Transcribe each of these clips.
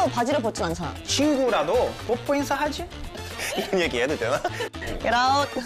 실수로 바지를 벗진 않잖아. 친구라도 뽀뽀 인사하지? 이런 얘기 해도 되나? Get out.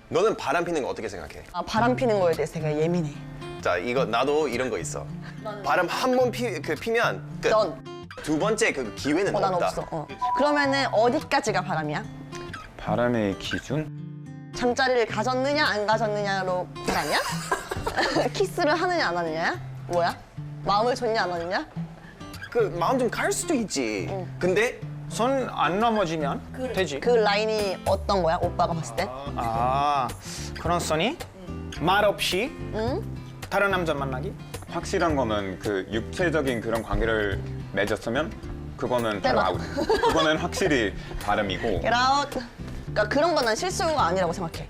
너는 바람 피는 거 어떻게 생각해? 아, 바람 피는 거에 대해서 되게 예민해. 자, 이거 나도 이런 거 있어. 바람 한 번 피면 끝. 넌? 두 번째 그 기회는 난 없다. 없어. 그러면은 어디까지가 바람이야? 바람의 기준? 잠자리를 가졌느냐 안 가졌느냐로 바람이야? 키스를 하느냐 안 하느냐야? 뭐야? 마음을 줬냐 안 하느냐? 그 마음 좀 갈 수도 있지. 근데 손 안 넘어지면 되지. 그 라인이 어떤 거야? 오빠가 봤을 때? 아, 그런 선이 말 없이 다른 남자 만나기? 확실한 거는 그 육체적인 그런 관계를 맺었으면 그거는 바로 대박. 아웃. 그거는 확실히 바람이고. Get out. 그러니까 그런 건 난 실수가 아니라고 생각해.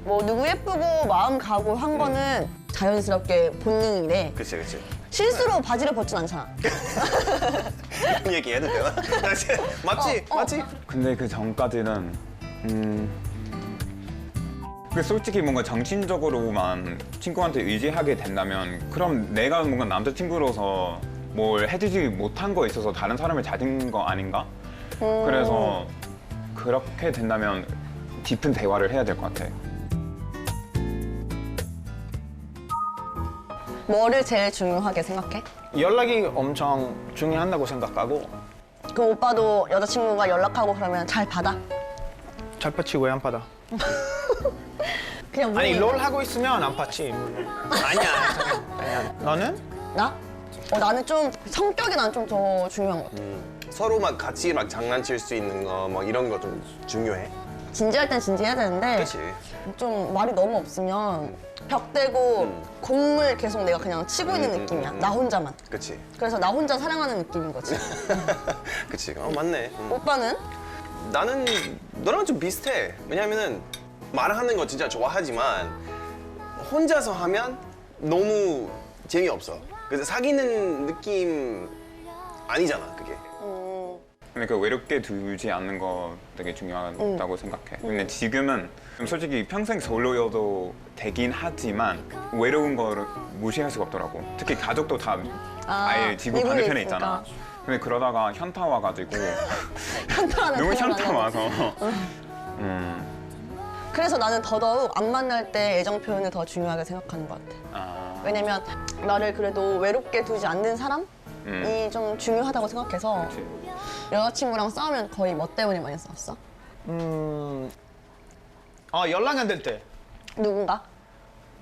뭐 누구 예쁘고 마음 가고 한 거는 자연스럽게 본능이래. 그치 그치. 실수로 바지를 벗진 않잖아. 이런 얘기 해도 되나? 맞지? 맞지? 근데 그 전까지는 그 솔직히 뭔가 정신적으로만 친구한테 의지하게 된다면 그럼 내가 뭔가 남자친구로서 뭘 해주지 못한 거에 있어서 다른 사람을 찾은 거 아닌가? 그래서 그렇게 된다면 깊은 대화를 해야 될 것 같아. 뭐를 제일 중요하게 생각해? 연락이 엄청 중요한다고 생각하고 그 오빠도 여자친구가 연락하고 그러면 잘 받아? 잘 받지 왜 안 받아? 그냥 아니 우리- 롤 하고 있으면 안 받지. 아니야. 아니야. 너는? 나? 나는 좀 성격이 난 좀 더 중요한 것 같아. 서로 막 같이 막 장난칠 수 있는 거 막 이런 거 좀 중요해. 진지할 땐 진지해야 되는데 그치? 좀 말이 너무 없으면 벽 대고 공을 계속 내가 그냥 치고 있는 느낌이야. 나 혼자만. 그치? 그래서 나 혼자 사랑하는 느낌인 거지. 그치? 맞네. 오빠는? 나는 너랑 좀 비슷해. 왜냐면은 말하는 거 진짜 좋아하지만 혼자서 하면 너무 재미없어. 그래서 사귀는 느낌 아니잖아, 그게. 그러니까 외롭게 두지 않는 거 되게 중요하다고 생각해. 근데 지금은 좀 솔직히 평생 솔로여도 되긴 하지만 외로운 거를 무시할 수가 없더라고. 특히 가족도 다 아예 지구 미국에 반대편에 있으니까. 있잖아. 근데 그러다가 현타 와가지고 현타하는 너무 그런 현타 거는. 와서 그래서 나는 더더욱 안 만날 때 애정 표현을 더 중요하게 생각하는 것 같아. 아, 왜냐면 나를 그래도 외롭게 두지 않는 사람이 좀 중요하다고 생각해서 그치. 여자친구랑 싸우면 거의 뭐 때문에 많이 싸웠어? 연락 안 될 때 누군가?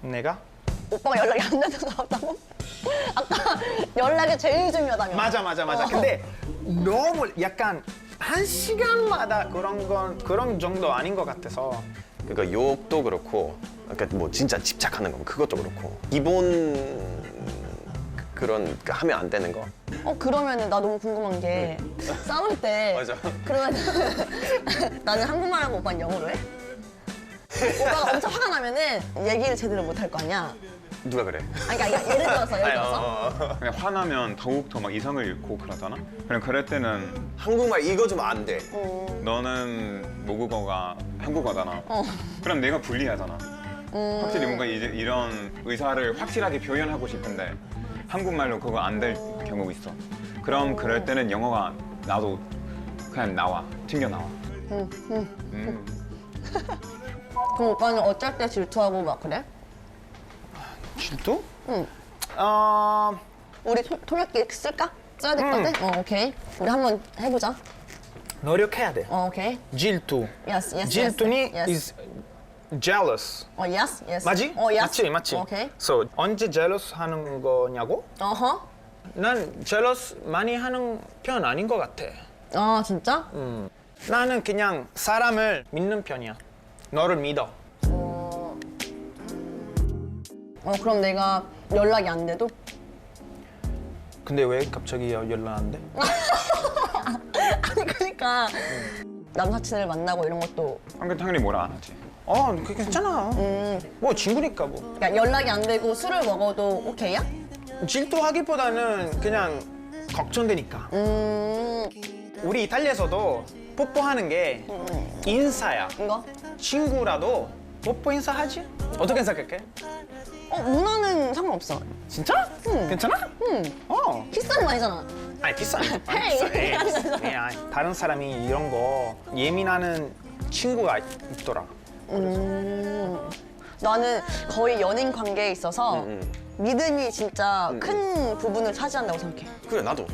내가? 오빠가 연락이 안 돼서 싸웠다고? 아까 연락이 제일 중요하다며. 맞아. 근데 너무 약간 한 시간마다 그런 정도 아닌 것 같아서. 그러니까 욕도 그렇고, 그러니까 뭐 진짜 집착하는 거 그것도 그렇고 기본 그런 하면 안 되는 거. 그러면은 나 너무 궁금한 게 싸울 때 맞아. 그러면 나는 한국말 하고 오빠는 영어로 해? 오빠가 엄청 화가 나면은 얘기를 제대로 못 할 거 아니야? 누가 그래? 아니, 그러니까 예를 들어서 그냥 화나면 더욱더 막 이성을 잃고 그러잖아? 그냥 그럴 때는 한국말 이거 좀 안 돼. 너는 모국어가 한국어잖아. 그럼 내가 불리하잖아. 확실히 뭔가 이제 이런 의사를 확실하게 표현하고 싶은데 한국말로 그거 안 될 경우가 있어. 그럼 그럴 때는 영어가 나도 그냥 나와. 튕겨 나와. 그럼 오빠는 어쩔 때 질투하고 막 그래? 질투? 응. 우리 통역기 쓸까? 써야 될 것 같아? 오케이. 우리 한번 해보자. 노력해야 돼. 오케이. 질투. Yes, yes, 질투니 yes. is jealous. yes, yes. 맞지? yes. 맞지. 오케이. So, 언제 jealous 하는 거냐고? 어허. 난 jealous 많이 하는 편 아닌 것 같아. 아, 진짜? 나는 그냥 사람을 믿는 편이야. 너를 믿어. 그럼 내가 연락이 안 돼도? 근데 왜 갑자기 연락 안 돼? 아니, 그러니까 남사친을 만나고 이런 것도 당연히 뭐라 안 하지. 그게 괜찮아. 뭐 친구니까 뭐. 그러니까 연락이 안 되고 술을 먹어도 오케이야? 질투하기보다는 그냥 걱정되니까. 우리 이탈리아에서도 뽀뽀하는 게 인사야. 이거? 친구라도 뽀뽀 인사하지? 어떻게 생각해? 문화는 상관없어. 진짜? 괜찮아? 키스하는 거 아니잖아. 아니 비싸. 헤이. 다른 사람이 이런 거 예민하는 친구가 있더라. 나는 거의 연인 관계에 있어서 믿음이 진짜 음. 큰 부분을 차지한다고 생각해. 그래 나도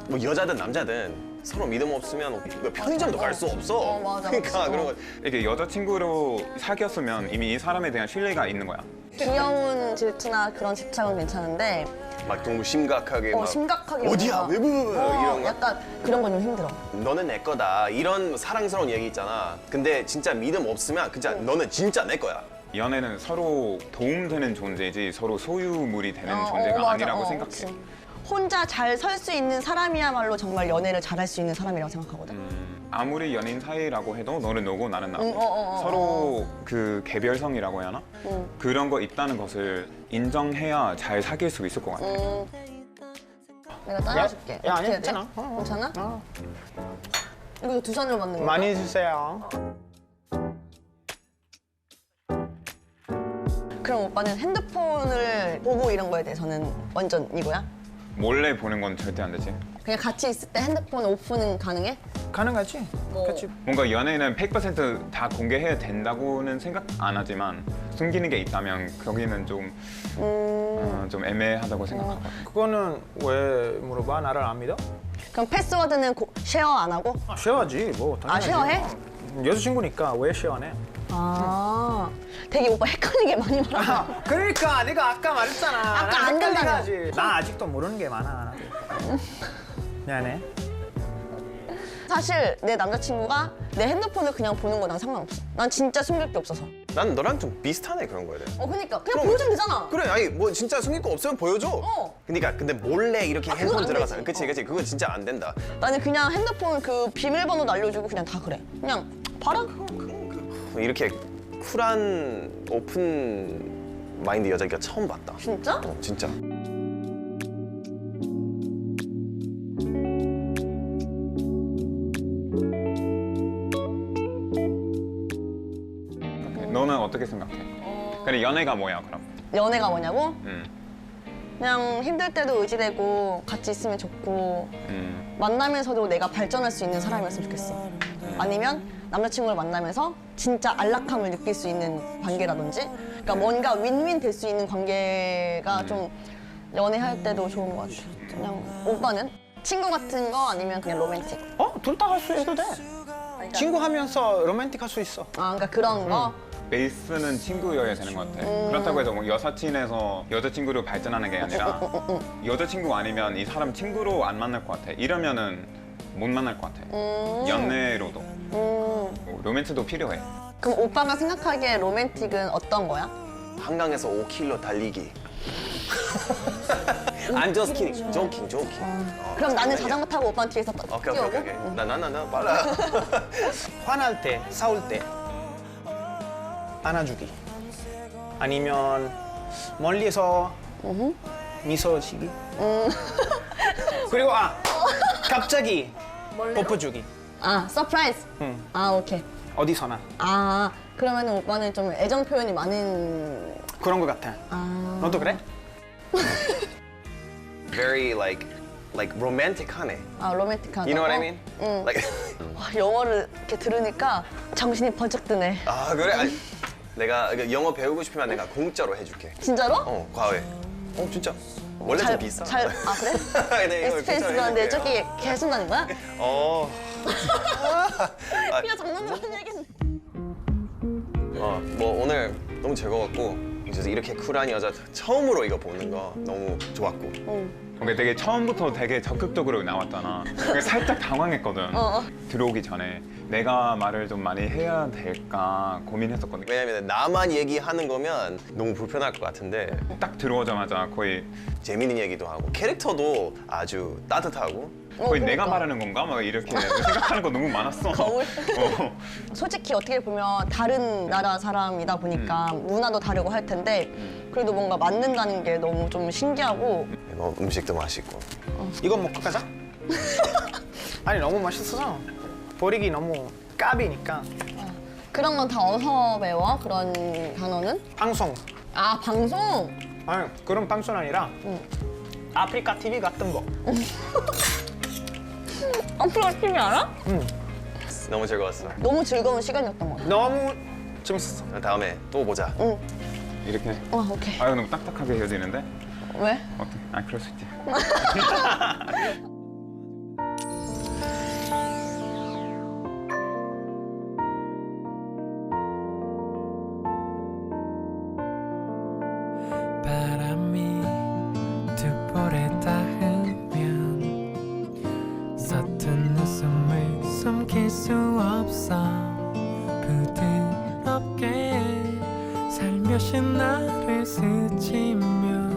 뭐 여자든 남자든 서로 믿음 없으면 뭐 편의점도 갈 수 없어. 맞아, 그러니까 맞아. 그런 거 이게 여자친구로 사귀었으면 이미 이 사람에 대한 신뢰가 있는 거야. 귀여운 질투나 그런 집착은 괜찮은데 막 너무 심각하게 막 심각하게 어디야 뭔가- 왜 이런 거. 약간 그런 건 좀 힘들어. 너는 내 거다 이런 사랑스러운 얘기 있잖아. 근데 진짜 믿음 없으면 진짜 너는 진짜 내 거야. 연애는 서로 도움되는 존재지 서로 소유물이 되는 존재가 맞아. 아니라고 생각해. 그치. 혼자 잘 설 수 있는 사람이야말로 정말 연애를 잘할 수 있는 사람이라고 생각하거든. 아무리 연인 사이라고 해도 너는 너고 나는 나고 어. 서로 그 개별성이라고 해야 하나? 그런 거 있다는 것을 인정해야 잘 사귈 수 있을 것 같아. 내가 따라줄게. 야, 아니야, 어떻게 해야 돼? 괜찮아. 괜찮아? 이거 두 손으로 맞는 거야? 많이 주세요. 그럼 오빠는 핸드폰을 보고 이런 거에 대해서는 완전 이거야? 몰래 보는 건 절대 안 되지. 그냥 같이 있을 때 핸드폰 오프는 가능해? 가능하지? 뭐. 그렇지. 뭔가 연애는 100%다 공개해야 된다고는 생각 안 하지만 숨기는 게 있다면 거기는 좀, 좀 애매하다고 생각하고. 그거는 왜 물어봐? 나를 안 믿어? 그럼 패스워드는 쉐어 안 하고? 쉐어하지 뭐. 당연하지. 쉐어해? 여자친구니까 왜 쉐어 안 해? 아, 되게 오빠 헷갈리는 게 많이 많아. 그러니까 내가 아까 말했잖아. 아까 안 된다며. 헷갈리지. 나 아직도 모르는 게 많아. 미안해. 사실 내 남자친구가 내 핸드폰을 그냥 보는 거 난 상관없어. 난 진짜 숨길 게 없어서. 난 너랑 좀 비슷하네 그런 거에 대해. 그러니까 그냥 그럼- 보여주면 되잖아. 그래 아니 뭐 진짜 숨길 거 없으면 보여줘. 그러니까 근데 몰래 이렇게 그건 핸드폰 안 들어가서 되지. 그치 그거 진짜 안 된다. 나는 그냥 핸드폰 그 비밀번호 날려주고 그냥 다 그래. 그냥 봐라. 이렇게 쿨한 오픈 마인드 여자가 처음 봤다. 진짜? 진짜. 너는 어떻게 생각해? 근데 연애가 뭐야 그럼? 연애가 뭐냐고? 음, 그냥 힘들 때도 의지되고 같이 있으면 좋고 만나면서도 내가 발전할 수 있는 사람이었으면 좋겠어. 아니면 남자친구를 만나면서 진짜 안락함을 느낄 수 있는 관계라든지 그러니까 뭔가 윈윈 될 수 있는 관계가 좀 연애할 때도 좋은 것 같아. 그냥 오빠는? 친구 같은 거 아니면 그냥 로맨틱? 둘 다 할 수 있어도 돼. 친구 하면서 로맨틱 할 수 있어. 아, 그러니까 그런 거? 베이스는 친구여야 되는 것 같아. 그렇다고 해서 뭐 여사친에서 여자친구로 발전하는 게 아니라 여자친구 아니면 이 사람 친구로 안 만날 것 같아. 이러면은 못 만날 것 같아. 연애로도. 로맨스도 필요해. 그럼 오빠가 생각하기에 로맨틱은 어떤 거야? 한강에서 5km 달리기. I'm just kidding. joking. 그럼 나는 자전거 타고 오빠 뒤에서 오케이. 뛰어오고? 나 빨라. 화날 때, 싸울 때 안아주기. 아니면 멀리서 미소 지기. 그리고 갑자기 뽀뽀주기. 아, 서프라이즈? 응. 아, 오케이. 어디서나 아, 그러면 오빠는 좀 애정 표현이 많은... 그런 거 같아. 너도 그래? Very like romantic하네. 아, 로맨틱하다. You know what I mean? 응. Like 와, 영어를 이렇게 들으니까 정신이 번쩍 드네. 아 그래? 아니, 내가 영어 배우고 싶으면 내가 공짜로 해줄게. 진짜로? 과외. 진짜. 원래 좀 비싸. 아, 그래? 네, 이거 에스페이스 공짜로 그런데 해줄게요. 저기 해준다는 거야? 이거 장난으로 얘기인데. 뭐 오늘 너무 즐거웠고 이제 이렇게 쿨한 여자 처음으로 이거 보는 거 너무 좋았고. 근데 되게 처음부터 되게 적극적으로 나왔잖아. 그래서 살짝 당황했거든. 들어오기 전에 내가 말을 좀 많이 해야 될까 고민했었거든. 왜냐면 나만 얘기하는 거면 너무 불편할 것 같은데 딱 들어오자마자 거의 재밌는 얘기도 하고 캐릭터도 아주 따뜻하고 거의 내가 그러니까. 말하는 건가? 막 이렇게 생각하는 거 너무 많았어. 거울? 어. 솔직히 어떻게 보면 다른 나라 사람이다 보니까 문화도 다르고 할 텐데 그래도 뭔가 맞는다는 게 너무 좀 신기하고 뭐 음식도 맛있고. 이거 먹고 가자. 아니 너무 맛있어서 버리기 너무 까비니까. 그런 건 다 어디서 배워? 그런 단어는? 방송. 아, 방송? 아니 그런 방송 아니라 아프리카 TV 같은 거. 아프리카 TV 알아? 너무 즐거웠어. 너무 즐거운 시간이었던 것 같아. 너무 재밌었어. 다음에 또 보자. 이렇게. 오케이. 아유 너무 딱딱하게 헤어지는데. 왜? 어때? 아 그럴 수 있지. 바람이 두 볼에 닿으면 서툰 웃음을 숨길 수 없어 부드럽게 살며시 나를 스치면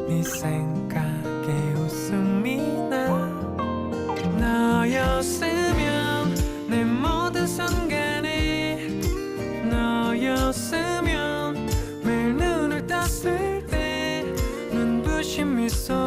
네 생각에 웃음이 나 너였으면 내 모든 순간에 너였으면 매일 눈을 떴을 때 눈부신 미소